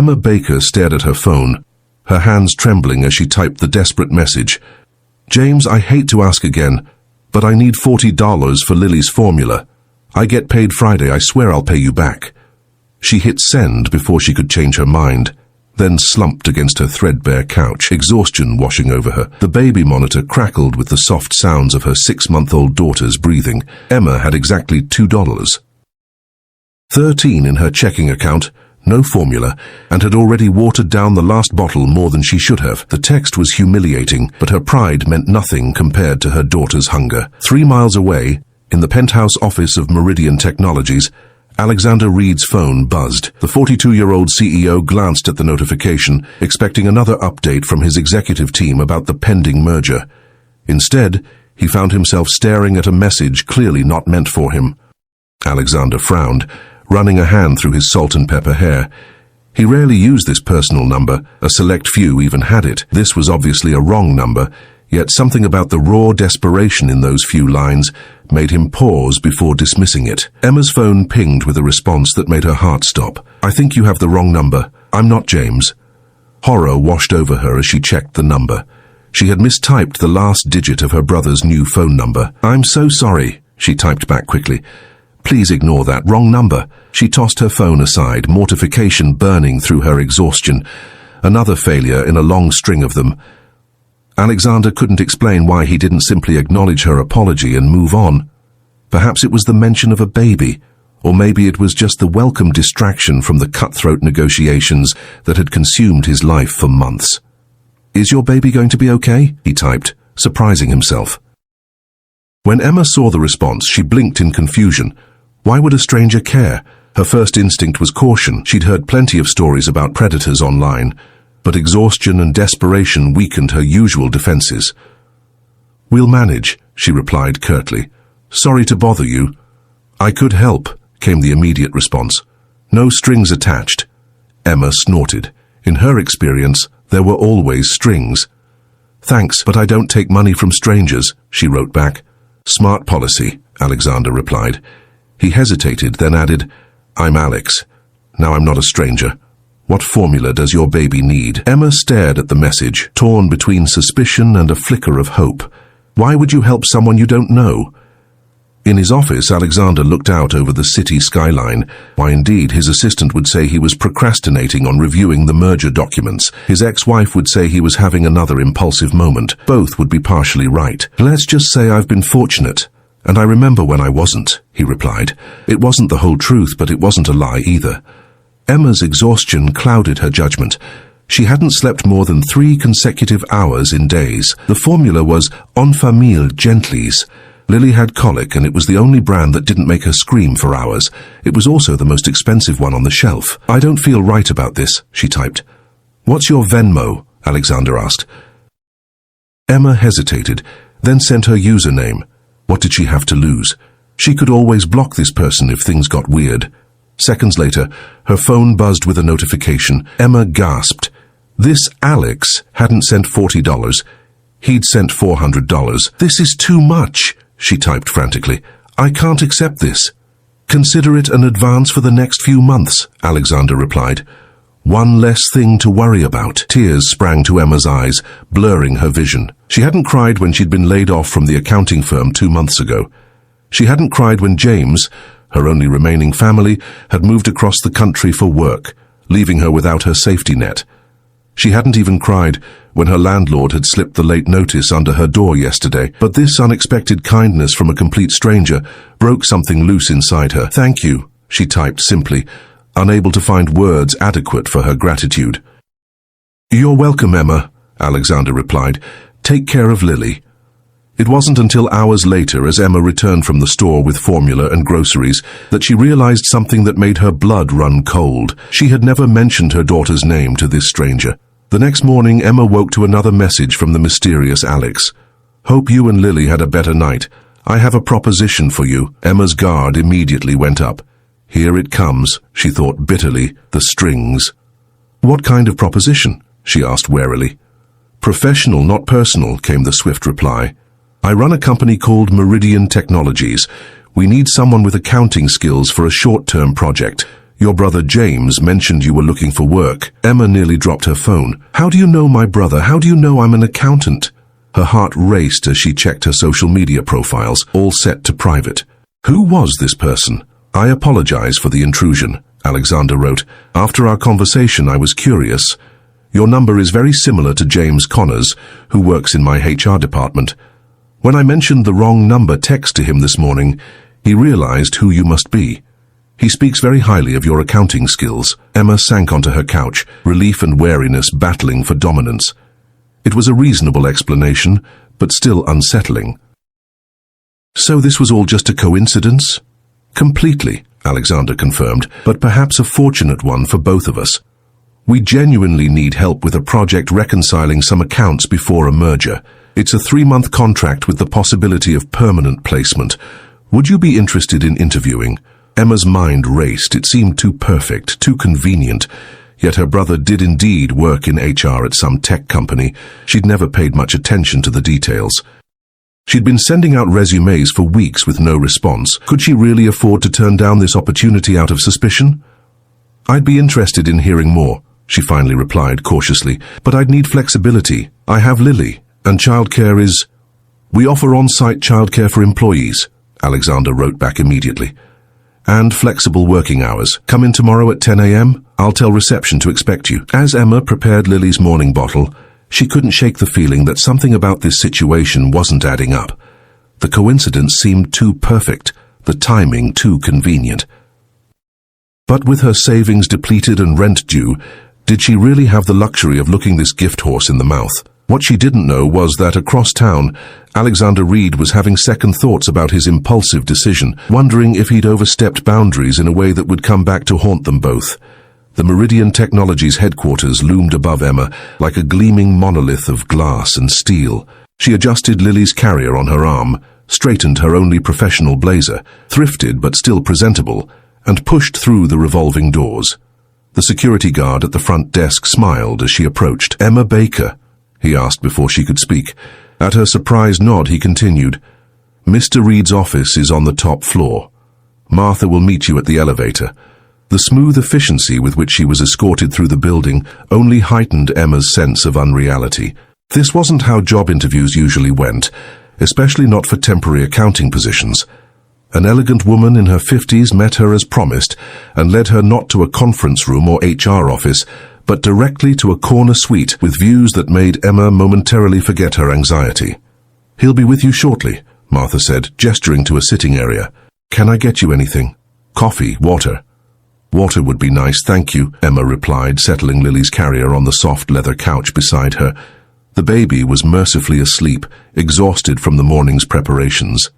Emma Baker stared at her phone, her hands trembling as she typed the desperate message. James, I hate to ask again, but I need $40 for Lily's formula. I get paid Friday, I swear I'll pay you back. She hit send before she could change her mind, then slumped against her threadbare couch, exhaustion washing over her. The baby monitor crackled with the soft sounds of her 6-month-old daughter's breathing. Emma had exactly $2. 13 in her checking account, no formula, and had already watered down the last bottle more than she should have. The text was humiliating, but her pride meant nothing compared to her daughter's hunger. 3 miles away, in the penthouse office of Meridian Technologies, Alexander Reed's phone buzzed. The 42-year-old CEO glanced at the notification, expecting another update from his executive team about the pending merger. Instead, he found himself staring at a message clearly not meant for him. Alexander frowned, running a hand through his salt and pepper hair. He rarely used this personal number, a select few even had it. This was obviously a wrong number, yet something about the raw desperation in those few lines made him pause before dismissing it. Emma's phone pinged with a response that made her heart stop. I think you have the wrong number. I'm not James. Horror washed over her as she checked the number. She had mistyped the last digit of her brother's new phone number. I'm so sorry, she typed back quickly. Please ignore that. Wrong number. She tossed her phone aside, mortification burning through her exhaustion. Another failure in a long string of them. Alexander couldn't explain why he didn't simply acknowledge her apology and move on. Perhaps it was the mention of a baby, or maybe it was just the welcome distraction from the cutthroat negotiations that had consumed his life for months. Is your baby going to be okay? He typed, surprising himself. When Emma saw the response, she blinked in confusion. Why would a stranger care? Her first instinct was caution. She'd heard plenty of stories about predators online, but exhaustion and desperation weakened her usual defenses. We'll manage, she replied curtly. Sorry to bother you. I could help, came the immediate response. No strings attached. Emma snorted. In her experience, there were always strings. Thanks, but I don't take money from strangers, she wrote back. Smart policy, Alexander replied. He hesitated, then added, I'm Alex. Now I'm not a stranger. What formula does your baby need? Emma stared at the message, torn between suspicion and a flicker of hope. Why would you help someone you don't know? In his office, Alexander looked out over the city skyline. Why, indeed, his assistant would say he was procrastinating on reviewing the merger documents. His ex-wife would say he was having another impulsive moment. Both would be partially right. Let's just say I've been fortunate. And I remember when I wasn't, he replied. It wasn't the whole truth, but it wasn't a lie either. Emma's exhaustion clouded her judgment. She hadn't slept more than 3 consecutive hours in days. The formula was En Famille Gentlis. Lily had colic, and it was the only brand that didn't make her scream for hours. It was also the most expensive one on the shelf. I don't feel right about this, she typed. What's your Venmo? Alexander asked. Emma hesitated, then sent her username. What did she have to lose? She could always block this person if things got weird. Seconds later, her phone buzzed with a notification. Emma gasped. This Alex hadn't sent $40. He'd sent $400. This is too much, she typed frantically. I can't accept this. Consider it an advance for the next few months, Alexander replied. One less thing to worry about. Tears sprang to Emma's eyes, blurring her vision. She hadn't cried when she'd been laid off from the accounting firm 2 months ago. She hadn't cried when James, her only remaining family, had moved across the country for work, leaving her without her safety net. She hadn't even cried when her landlord had slipped the late notice under her door yesterday, but this unexpected kindness from a complete stranger broke something loose inside her. Thank you, she typed simply, unable to find words adequate for her gratitude. You're welcome, Emma, Alexander replied. Take care of Lily. It wasn't until hours later, as Emma returned from the store with formula and groceries, that she realized something that made her blood run cold. She had never mentioned her daughter's name to this stranger. The next morning, Emma woke to another message from the mysterious Alex. Hope you and Lily had a better night. I have a proposition for you. Emma's guard immediately went up. Here it comes, she thought bitterly, the strings. What kind of proposition? She asked warily. Professional, not personal, came the swift reply. I run a company called Meridian Technologies. We need someone with accounting skills for a short-term project. Your brother James mentioned you were looking for work. Emma nearly dropped her phone. How do you know my brother? How do you know I'm an accountant? Her heart raced as she checked her social media profiles, all set to private. Who was this person? I apologize for the intrusion, Alexander wrote. After our conversation, I was curious. Your number is very similar to James Connors, who works in my HR department. When I mentioned the wrong number text to him this morning, he realized who you must be. He speaks very highly of your accounting skills. Emma sank onto her couch, relief and wariness battling for dominance. It was a reasonable explanation, but still unsettling. So this was all just a coincidence? Completely, Alexander confirmed, but perhaps a fortunate one for both of us. We genuinely need help with a project reconciling some accounts before a merger. It's a 3-month contract with the possibility of permanent placement. Would you be interested in interviewing? Emma's mind raced. It seemed too perfect, too convenient. Yet her brother did indeed work in HR at some tech company. She'd never paid much attention to the details. She'd been sending out resumes for weeks with no response. Could she really afford to turn down this opportunity out of suspicion? I'd be interested in hearing more, she finally replied cautiously, but I'd need flexibility. I have Lily, and childcare is... We offer on-site childcare for employees, Alexander wrote back immediately. And flexible working hours. Come in tomorrow at 10 a.m. I'll tell reception to expect you. As Emma prepared Lily's morning bottle, she couldn't shake the feeling that something about this situation wasn't adding up. The coincidence seemed too perfect, the timing too convenient. But with her savings depleted and rent due, did she really have the luxury of looking this gift horse in the mouth? What she didn't know was that across town, Alexander Reed was having second thoughts about his impulsive decision, wondering if he'd overstepped boundaries in a way that would come back to haunt them both. The Meridian Technologies headquarters loomed above Emma like a gleaming monolith of glass and steel. She adjusted Lily's carrier on her arm, straightened her only professional blazer, thrifted but still presentable, and pushed through the revolving doors. The security guard at the front desk smiled as she approached. Emma Baker, he asked before she could speak. At her surprised nod, he continued, Mr. Reed's office is on the top floor. Martha will meet you at the elevator. The smooth efficiency with which she was escorted through the building only heightened Emma's sense of unreality. This wasn't how job interviews usually went, especially not for temporary accounting positions. An elegant woman in her 50s met her as promised and led her not to a conference room or HR office, but directly to a corner suite with views that made Emma momentarily forget her anxiety. He'll be with you shortly, Martha said, gesturing to a sitting area. Can I get you anything? Coffee, water? Water would be nice, thank you, Emma replied, settling Lily's carrier on the soft leather couch beside her. The baby was mercifully asleep, exhausted from the morning's preparations.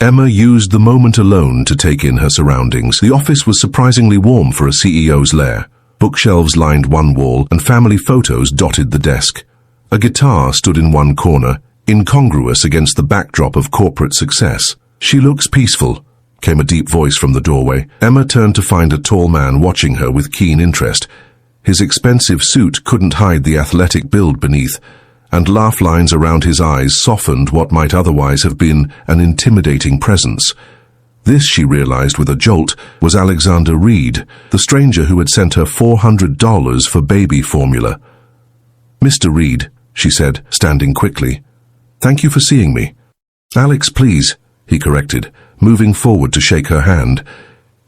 Emma used the moment alone to take in her surroundings. The office was surprisingly warm for a CEO's lair. Bookshelves lined one wall, and family photos dotted the desk. A guitar stood in one corner, incongruous against the backdrop of corporate success. She looks peaceful, came a deep voice from the doorway. Emma turned to find a tall man watching her with keen interest. His expensive suit couldn't hide the athletic build beneath, and laugh lines around his eyes softened what might otherwise have been an intimidating presence. This, she realized with a jolt, was Alexander Reed, the stranger who had sent her $400 for baby formula. Mr. Reed, she said, standing quickly. Thank you for seeing me. Alex, please, he corrected, moving forward to shake her hand.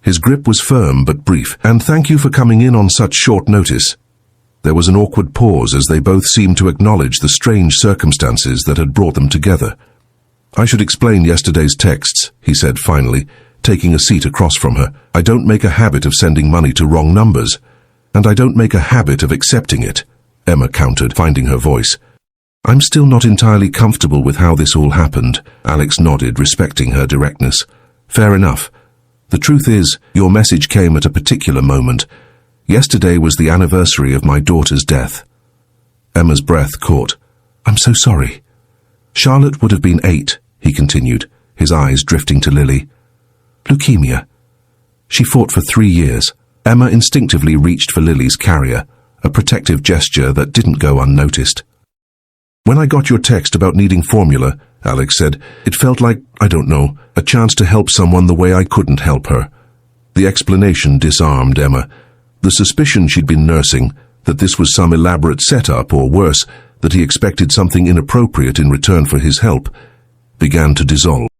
His grip was firm but brief. And thank you for coming in on such short notice. There was an awkward pause as they both seemed to acknowledge the strange circumstances that had brought them together. I should explain yesterday's texts, he said finally, taking a seat across from her. I don't make a habit of sending money to wrong numbers, and I don't make a habit of accepting it, Emma countered, finding her voice. I'm still not entirely comfortable with how this all happened, Alex nodded, respecting her directness. Fair enough. The truth is, your message came at a particular moment. Yesterday was the anniversary of my daughter's death. Emma's breath caught. I'm so sorry. Charlotte would have been 8, he continued, his eyes drifting to Lily. Leukemia. She fought for 3 years. Emma instinctively reached for Lily's carrier, a protective gesture that didn't go unnoticed. When I got your text about needing formula, Alex said, it felt like, I don't know, a chance to help someone the way I couldn't help her. The explanation disarmed Emma. The suspicion she'd been nursing, that this was some elaborate setup, or worse, that he expected something inappropriate in return for his help, began to dissolve.